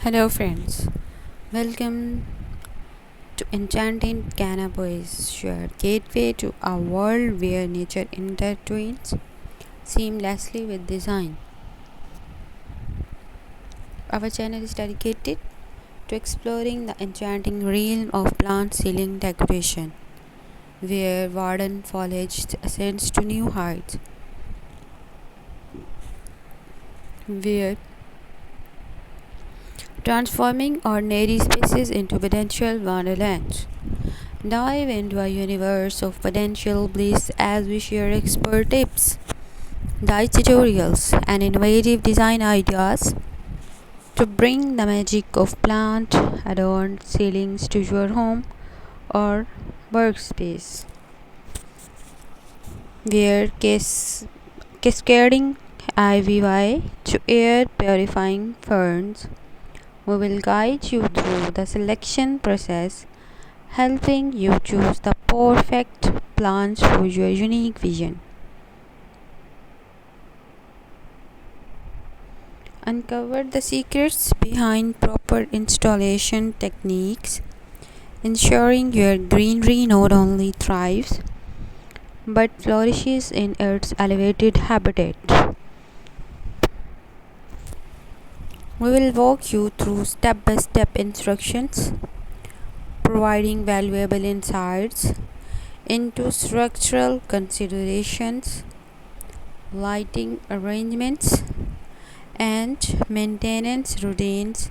Hello, friends. Welcome to Enchanting Cannabis, your gateway to a world where nature intertwines seamlessly with design. Our channel is dedicated to exploring the enchanting realm of plant ceiling decoration, where verdant foliage ascends to new heights, where transforming ordinary spaces into potential wonderlands. Dive into a universe of potential bliss as we share expert tips, guide tutorials, and innovative design ideas to bring the magic of plant adorned ceilings to your home or workspace. Where cascading ivy to air purifying ferns, we will guide you through the selection process, helping you choose the perfect plants for your unique vision. Uncover the secrets behind proper installation techniques, ensuring your greenery not only thrives but flourishes in its elevated habitat. We will walk you through step by step instructions, providing valuable insights into structural considerations, lighting arrangements, and maintenance routines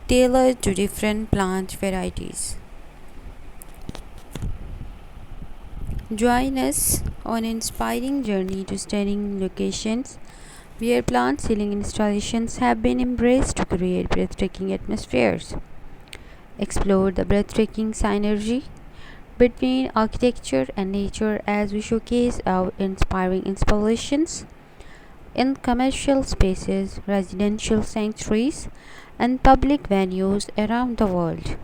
tailored to different plant varieties. Join us on an inspiring journey to stunning locations where plant ceiling installations have been embraced to create breathtaking atmospheres. Explore the breathtaking synergy between architecture and nature as we showcase our inspiring installations in commercial spaces, residential sanctuaries, and public venues around the world.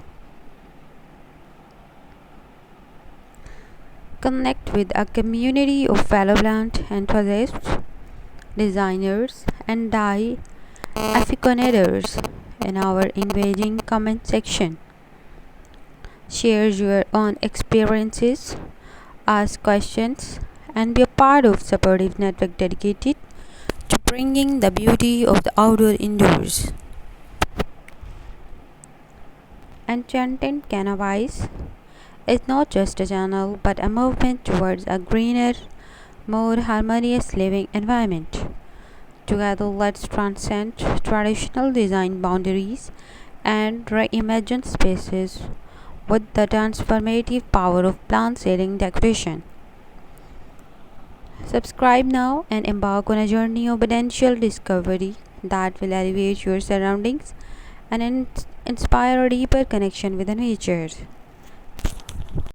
Connect with a community of fellow plant enthusiasts, designers, and aficionados in our engaging comment section. Share your own experiences, ask questions, and be a part of supportive network dedicated to bringing the beauty of the outdoor indoors. Enchanted Cannabis is not just a channel but a movement towards a greener, more harmonious living environment. Together, let's transcend traditional design boundaries and reimagine spaces with the transformative power of plant ceiling decoration. Subscribe now and embark on a journey of potential discovery that will elevate your surroundings and inspire a deeper connection with nature.